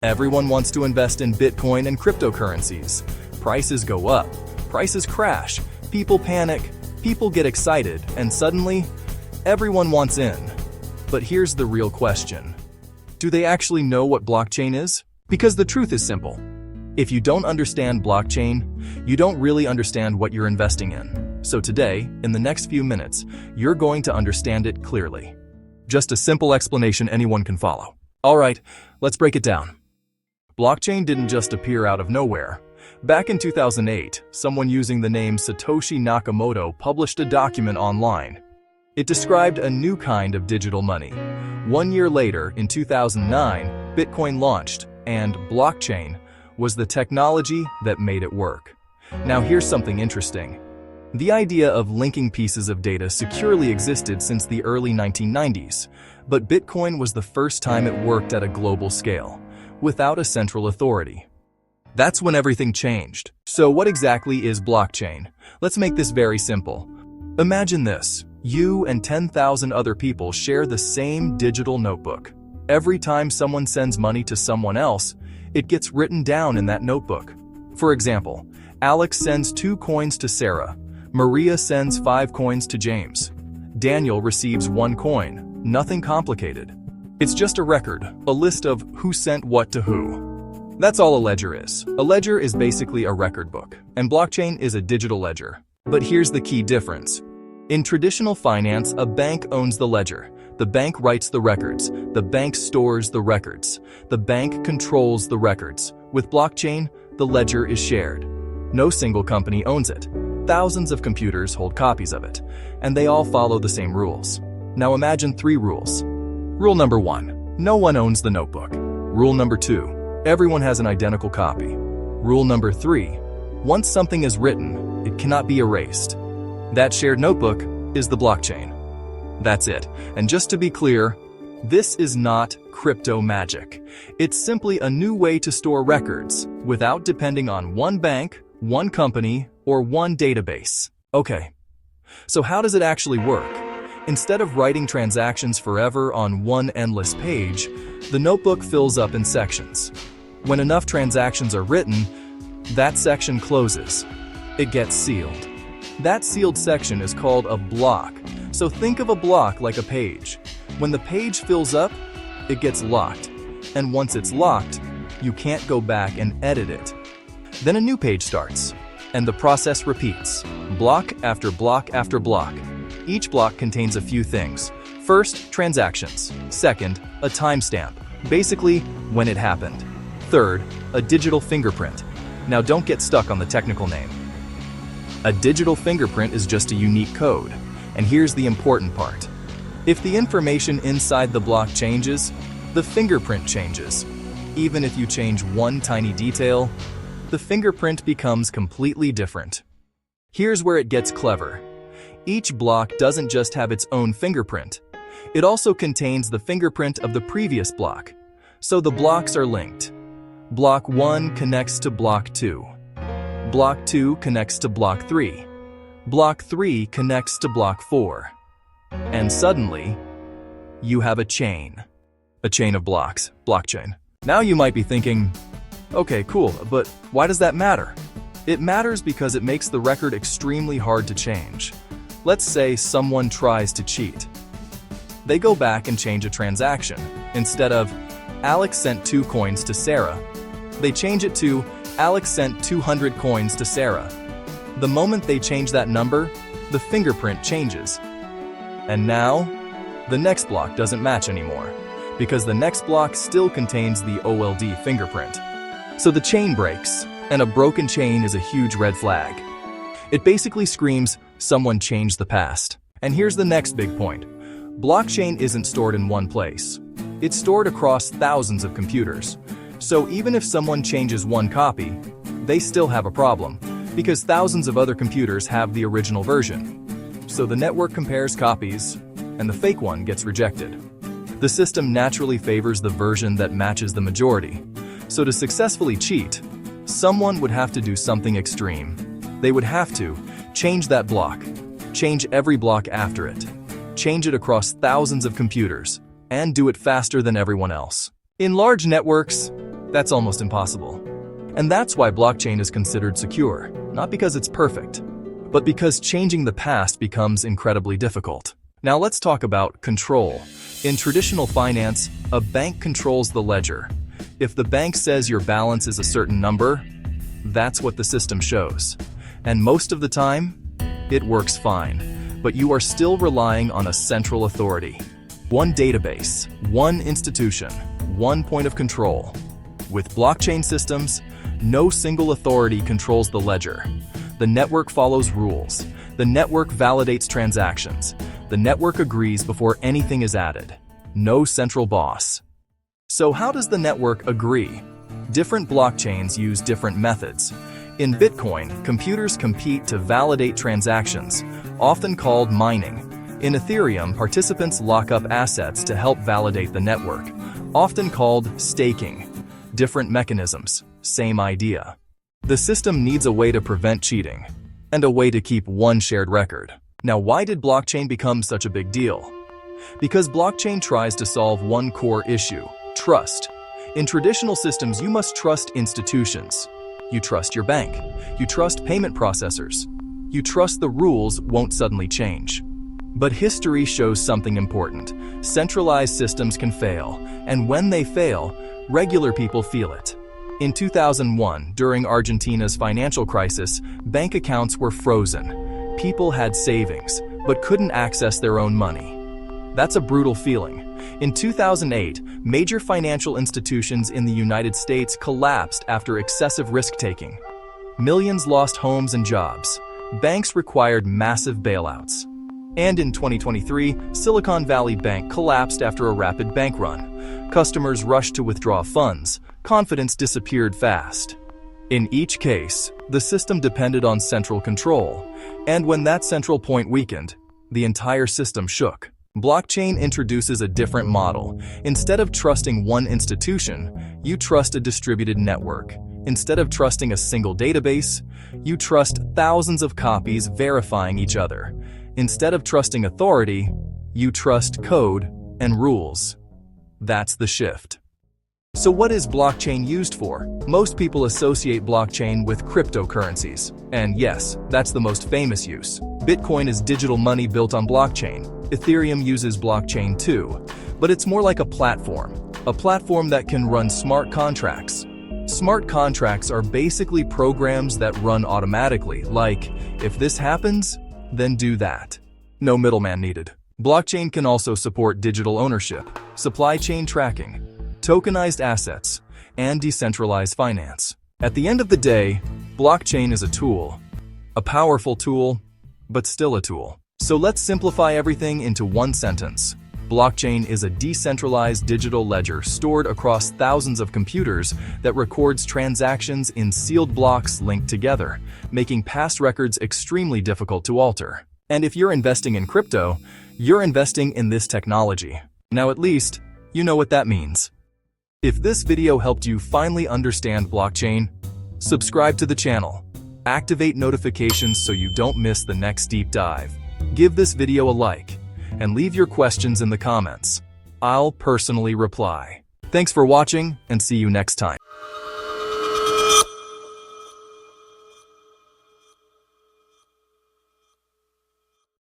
Everyone wants to invest in Bitcoin and cryptocurrencies. Prices go up, prices crash, people panic, people get excited, and suddenly, everyone wants in. But here's the real question. Do they actually know what blockchain is? Because the truth is simple. If you don't understand blockchain, you don't really understand what you're investing in. So today, in the next few minutes, you're going to understand it clearly. Just a simple explanation anyone can follow. All right, let's break it down. Blockchain didn't just appear out of nowhere. Back in 2008, someone using the name Satoshi Nakamoto published a document online. It described a new kind of digital money. 1 year later, in 2009, Bitcoin launched, and blockchain was the technology that made it work. Now here's something interesting. The idea of linking pieces of data securely existed since the early 1990s, but Bitcoin was the first time it worked at a global scale, without a central authority. That's when everything changed. So what exactly is blockchain? Let's make this very simple. Imagine this. You and 10,000 other people share the same digital notebook. Every time someone sends money to someone else, it gets written down in that notebook. For example, Alex sends 2 coins to Sarah. Maria sends 5 coins to James. Daniel receives 1 coin. Nothing complicated. It's just a record, a list of who sent what to who. That's all a ledger is. A ledger is basically a record book, and blockchain is a digital ledger. But here's the key difference. In traditional finance, a bank owns the ledger. The bank writes the records. The bank stores the records. The bank controls the records. With blockchain, the ledger is shared. No single company owns it. Thousands of computers hold copies of it, and they all follow the same rules. Now imagine 3 rules. Rule number 1, no one owns the notebook. Rule number 2, everyone has an identical copy. Rule number 3, once something is written, it cannot be erased. That shared notebook is the blockchain. That's it. And just to be clear, this is not crypto magic. It's simply a new way to store records without depending on one bank, one company, or one database. Okay, so how does it actually work? Instead of writing transactions forever on one endless page, the notebook fills up in sections. When enough transactions are written, that section closes. It gets sealed. That sealed section is called a block. So think of a block like a page. When the page fills up, it gets locked. And once it's locked, you can't go back and edit it. Then a new page starts, and the process repeats, block after block after block. Each block contains a few things. First, transactions. Second, a timestamp, basically when it happened. Third, a digital fingerprint. Now don't get stuck on the technical name. A digital fingerprint is just a unique code. And here's the important part. If the information inside the block changes, the fingerprint changes. Even if you change one tiny detail, the fingerprint becomes completely different. Here's where it gets clever. Each block doesn't just have its own fingerprint. It also contains the fingerprint of the previous block. So the blocks are linked. Block 1 connects to block 2. Block 2 connects to block 3. Block 3 connects to block 4. And suddenly, you have a chain. A chain of blocks, blockchain. Now you might be thinking, okay, cool, but why does that matter? It matters because it makes the record extremely hard to change. Let's say someone tries to cheat. They go back and change a transaction. Instead of, Alex sent 2 coins to Sarah, they change it to, Alex sent 200 coins to Sarah. The moment they change that number, the fingerprint changes. And now, the next block doesn't match anymore, because the next block still contains the OLD fingerprint. So the chain breaks, and a broken chain is a huge red flag. It basically screams, someone changed the past. And here's the next big point. Blockchain isn't stored in one place. It's stored across thousands of computers. So even if someone changes one copy, they still have a problem, because thousands of other computers have the original version. So the network compares copies, and the fake one gets rejected. The system naturally favors the version that matches the majority. So to successfully cheat, someone would have to do something extreme. They would have to change that block, change every block after it, change it across thousands of computers, and do it faster than everyone else. In large networks, That's almost impossible. And that's why blockchain is considered secure, not because it's perfect, but because changing the past becomes incredibly difficult. Now let's talk about control. In traditional finance, a bank controls the ledger. If the bank says your balance is a certain number, that's what the system shows. And most of the time, it works fine, but you are still relying on a central authority. One database, one institution, one point of control. With blockchain systems, no single authority controls the ledger. The network follows rules. The network validates transactions. The network agrees before anything is added. No central boss. So how does the network agree? Different blockchains use different methods. In Bitcoin, computers compete to validate transactions, often called mining. In Ethereum, participants lock up assets to help validate the network, often called staking. Different mechanisms, same idea. The system needs a way to prevent cheating, and a way to keep one shared record. Now, why did blockchain become such a big deal? Because blockchain tries to solve one core issue: trust. In traditional systems, you must trust institutions. You trust your bank. You trust payment processors. You trust the rules won't suddenly change. But history shows something important. Centralized systems can fail, and when they fail, regular people feel it. In 2001, during Argentina's financial crisis, bank accounts were frozen. People had savings, but couldn't access their own money. That's a brutal feeling. In 2008, major financial institutions in the United States collapsed after excessive risk-taking. Millions lost homes and jobs. Banks required massive bailouts. And in 2023, Silicon Valley Bank collapsed after a rapid bank run. Customers rushed to withdraw funds. Confidence disappeared fast. In each case, the system depended on central control. And when that central point weakened, the entire system shook. Blockchain introduces a different model. Instead of trusting one institution, you trust a distributed network. Instead of trusting a single database, you trust thousands of copies verifying each other. Instead of trusting authority, you trust code and rules. That's the shift. So what is blockchain used for? Most people associate blockchain with cryptocurrencies. And yes, that's the most famous use. Bitcoin is digital money built on blockchain. Ethereum uses blockchain too, but it's more like a platform that can run smart contracts. Smart contracts are basically programs that run automatically, like, if this happens, then do that. No middleman needed. Blockchain can also support digital ownership, supply chain tracking, tokenized assets, and decentralized finance. At the end of the day, blockchain is a tool. A powerful tool, but still a tool. So let's simplify everything into one sentence. Blockchain is a decentralized digital ledger stored across thousands of computers that records transactions in sealed blocks linked together, making past records extremely difficult to alter. And if you're investing in crypto, you're investing in this technology. Now at least, you know what that means. If this video helped you finally understand blockchain, subscribe to the channel. Activate notifications so you don't miss the next deep dive. Give this video a like, and leave your questions in the comments. I'll personally reply. Thanks for watching, and see you next time.